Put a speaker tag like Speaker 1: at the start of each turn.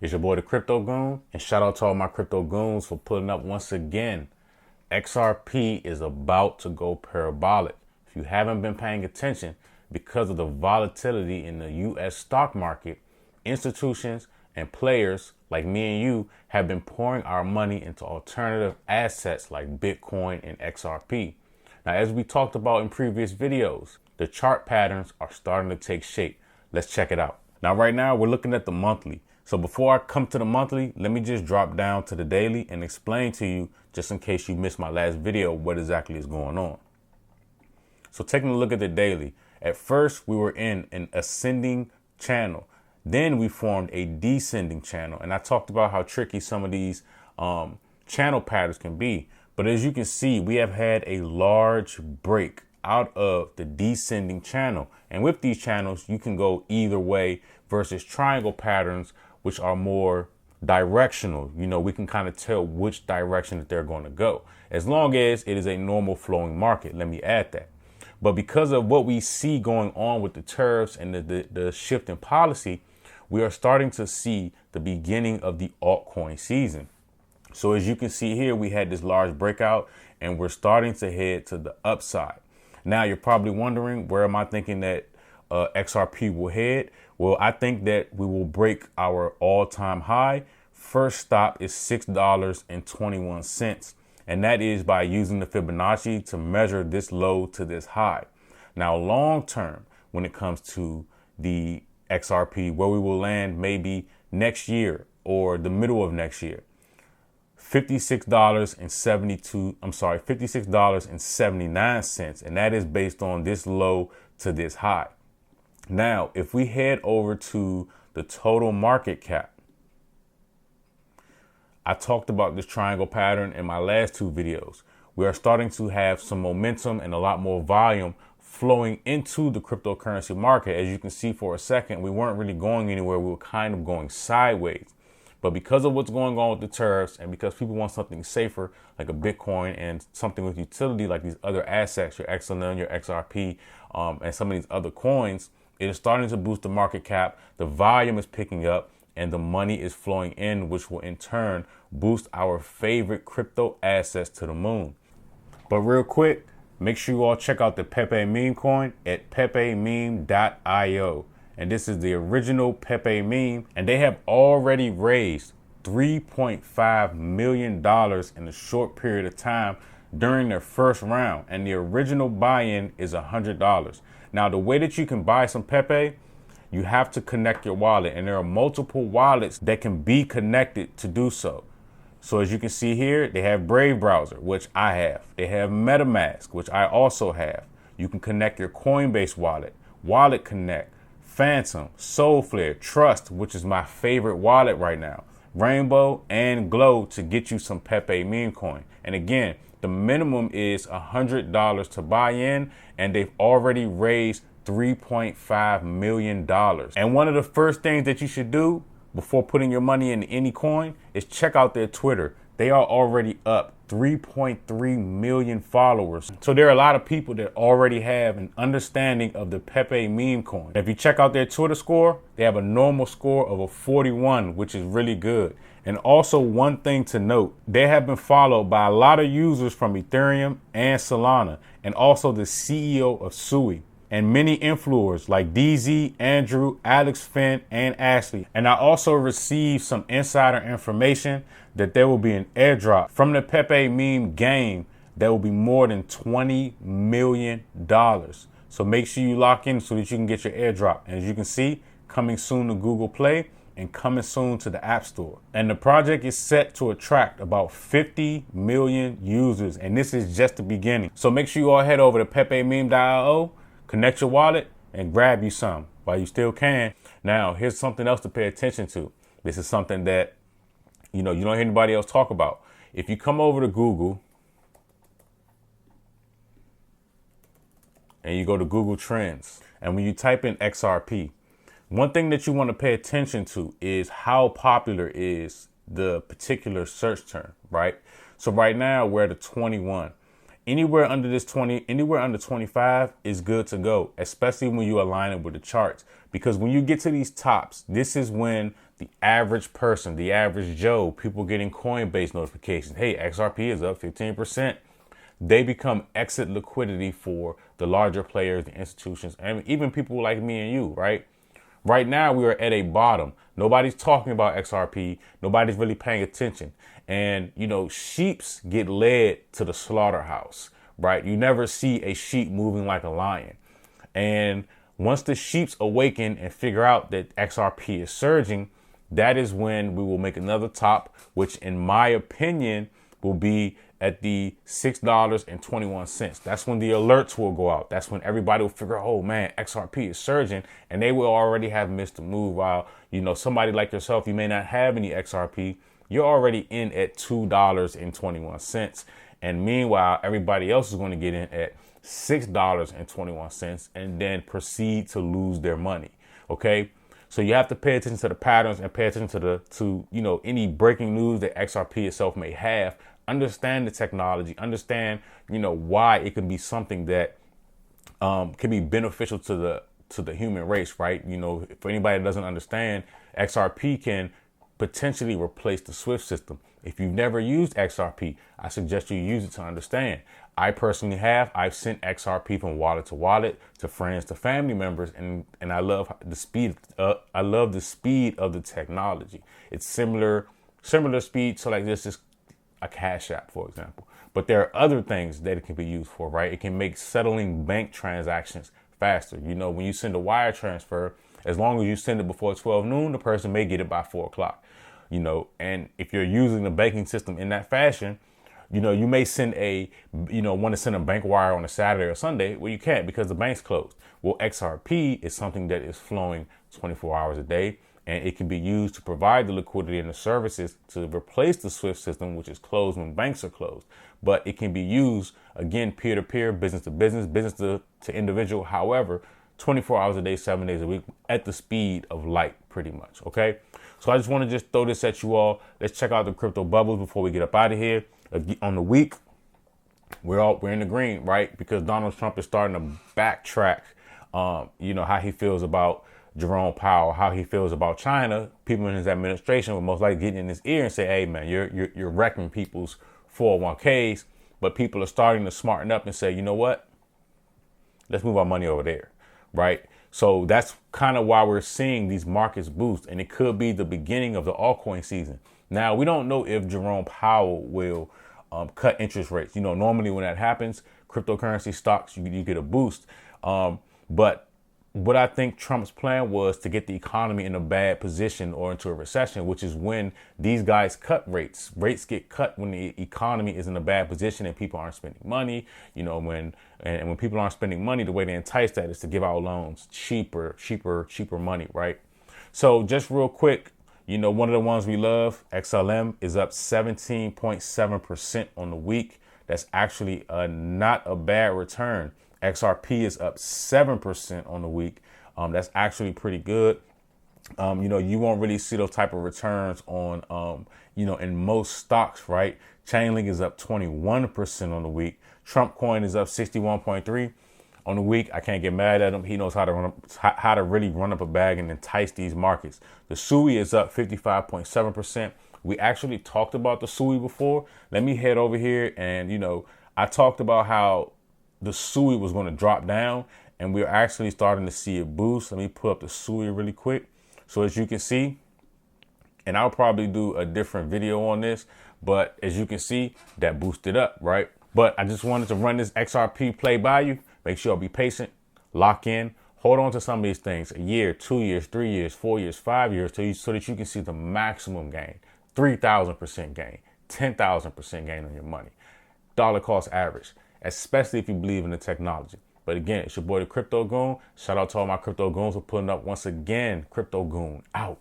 Speaker 1: It's your boy, the Crypto Goon, and shout out to all my crypto goons for pulling up once again. XRP is about to go parabolic. If you haven't been paying attention, because of the volatility in the US stock market, institutions and players like me and you have been pouring our money into alternative assets like Bitcoin and XRP. Now, as we talked about in previous videos, the chart patterns are starting to take shape. Let's check it out. Now, right now, we're looking at the monthly. So before I come to the monthly, let me just drop down to the daily and explain to you, just in case you missed my last video, what exactly is going on. So taking a look at the daily, at first we were in an ascending channel. Then we formed a descending channel. And I talked about how tricky some of these channel patterns can be. But as you can see, we have had a large break out of the descending channel. And with these channels, you can go either way versus triangle patterns, which are more directional. You know, we can kind of tell which direction that they're going to go, as long as it is a normal flowing market. Let me add that. But because of what we see going on with the tariffs and the shift in policy, we are starting to see the beginning of the altcoin season. So as you can see here, we had this large breakout and we're starting to head to the upside. Now you're probably wondering, where am I thinking that XRP will head? Well, I think that we will break our all-time high. First stop is $6.21. And that is by using the Fibonacci to measure this low to this high. Now, long term, when it comes to the XRP, where we will land maybe next year or the middle of next year, $56.79. And that is based on this low to this high. Now, if we head over to the total market cap, I talked about this triangle pattern in my last two videos. We are starting to have some momentum and a lot more volume flowing into the cryptocurrency market. As you can see, for a second, we weren't really going anywhere. We were kind of going sideways. But because of what's going on with the tariffs and because people want something safer, like a Bitcoin, and something with utility like these other assets, your XLM, your XRP, and some of these other coins, it is starting to boost the market cap. The volume is picking up and the money is flowing in, which will in turn boost our favorite crypto assets to the moon. But real quick, make sure you all check out the Pepe meme coin at pepememe.io. And this is the original Pepe meme. And they have already raised $3.5 million in a short period of time during their first round. And the original buy-in is $100. Now, the way that you can buy some Pepe, you have to connect your wallet. And there are multiple wallets that can be connected to do so. So as you can see here, they have Brave Browser, which I have. They have MetaMask, which I also have. You can connect your Coinbase wallet, Wallet Connect, Phantom, Soulflare, Trust, which is my favorite wallet right now, Rainbow, and Glow to get you some Pepe meme coin. And again, the minimum is $100 to buy in, and they've already raised $3.5 million. And one of the first things that you should do before putting your money in any coin is check out their Twitter. They are already up 3.3 million followers. So there are a lot of people that already have an understanding of the Pepe meme coin. If you check out their Twitter score, they have a normal score of a 41, which is really good. And also, one thing to note, they have been followed by a lot of users from Ethereum and Solana, and also the CEO of Sui, and many influencers like DZ, Andrew, Alex Finn, and Ashley. And I also received some insider information that there will be an airdrop from the Pepe meme game that will be more than $20 million. So make sure you lock in so that you can get your airdrop. And as you can see, coming soon to Google Play and coming soon to the App Store. And the project is set to attract about 50 million users. And this is just the beginning. So make sure you all head over to pepememe.io, connect your wallet, and grab you some while you still can. Now, here's something else to pay attention to. This is something that, you don't hear anybody else talk about. If you come over to Google and you go to Google Trends, and when you type in XRP, one thing that you want to pay attention to is how popular is the particular search term, right? So right now we're at a 21. Anywhere under this 20, anywhere under 25 is good to go, especially when you align it with the charts. Because when you get to these tops, this is when the average person, the average Joe, people getting Coinbase notifications, hey, XRP is up 15%. They become exit liquidity for the larger players, the institutions, and even people like me and you, right? Right now, we are at a bottom. Nobody's talking about XRP. Nobody's really paying attention. And, you know, sheeps get led to the slaughterhouse, right? You never see a sheep moving like a lion. And once the sheeps awaken and figure out that XRP is surging, that is when we will make another top, which in my opinion will be at the $6.21. That's when the alerts will go out. That's when everybody will figure out, oh man, XRP is surging, and they will already have missed the move. While, you know, somebody like yourself, you may not have any XRP. You're already in at $2.21. And meanwhile, everybody else is going to get in at $6.21 and then proceed to lose their money. Okay. So you have to pay attention to the patterns and pay attention to you know, any breaking news that XRP itself may have. Understand the technology, understand, you know, why it can be something that can be beneficial to the human race, right? You know, for anybody that doesn't understand, XRP can potentially replace the SWIFT system. If you've never used XRP, I suggest you use it to understand. I personally have. I've sent XRP from wallet to wallet, to friends, to family members, and I love the speed. I love the speed of the technology. It's similar speed to like this is a Cash App, for example. But there are other things that it can be used for, right? It can make settling bank transactions faster. You know, when you send a wire transfer, as long as you send it before 12 noon, the person may get it by 4 o'clock. You know, and if you're using the banking system in that fashion, you know, you may want to send a bank wire on a Saturday or Sunday. Well, you can't because the bank's closed. Well, XRP is something that is flowing 24 hours a day, and it can be used to provide the liquidity and the services to replace the SWIFT system, which is closed when banks are closed. But it can be used, again, peer-to-peer, business to business, business to individual. However, 24 hours a day, 7 days a week at the speed of light, pretty much. Okay. So I just want to just throw this at you all. Let's check out the crypto bubbles before we get up out of here. On the week, we're in the green, right? Because Donald Trump is starting to backtrack, you know, how he feels about Jerome Powell, how he feels about China. People in his administration will most likely get in his ear and say, hey, man, you're wrecking people's 401ks. But people are starting to smarten up and say, you know what? Let's move our money over there, right? So that's kind of why we're seeing these markets boost, and it could be the beginning of the altcoin season. Now, we don't know if Jerome Powell will cut interest rates. You know, normally when that happens, cryptocurrency stocks, you get a boost. But what I think Trump's plan was to get the economy in a bad position or into a recession, which is when these guys cut rates. Rates get cut when the economy is in a bad position and people aren't spending money. You know, when people aren't spending money, the way they entice that is to give out loans, cheaper money, right? So just real quick, you know, one of the ones we love, XLM, is up 17.7% on the week. That's actually not a bad return. XRP is up 7% on the week. That's actually pretty good. You know, you won't really see those type of returns on, you know, in most stocks, right? Chainlink is up 21% on the week. Trump coin is up 61.3 on the week. I can't get mad at him. He knows how to really run up a bag and entice these markets. The SUI is up 55.7%. We actually talked about the SUI before. Let me head over here and, you know, I talked about how the SUI was going to drop down, and we're actually starting to see it boost. Let me pull up the SUI really quick. So as you can see, and I'll probably do a different video on this, but as you can see, that boosted up, right? But I just wanted to run this XRP play by you. Make sure be patient, lock in, hold on to some of these things, a year, 2 years, 3 years, 4 years, 5 years, so that you can see the maximum gain, 3,000% gain, 10,000% gain on your money, dollar cost average, especially if you believe in the technology. But again, it's your boy, the Crypto Goon. Shout out to all my Crypto Goons for putting up once again. Crypto Goon out.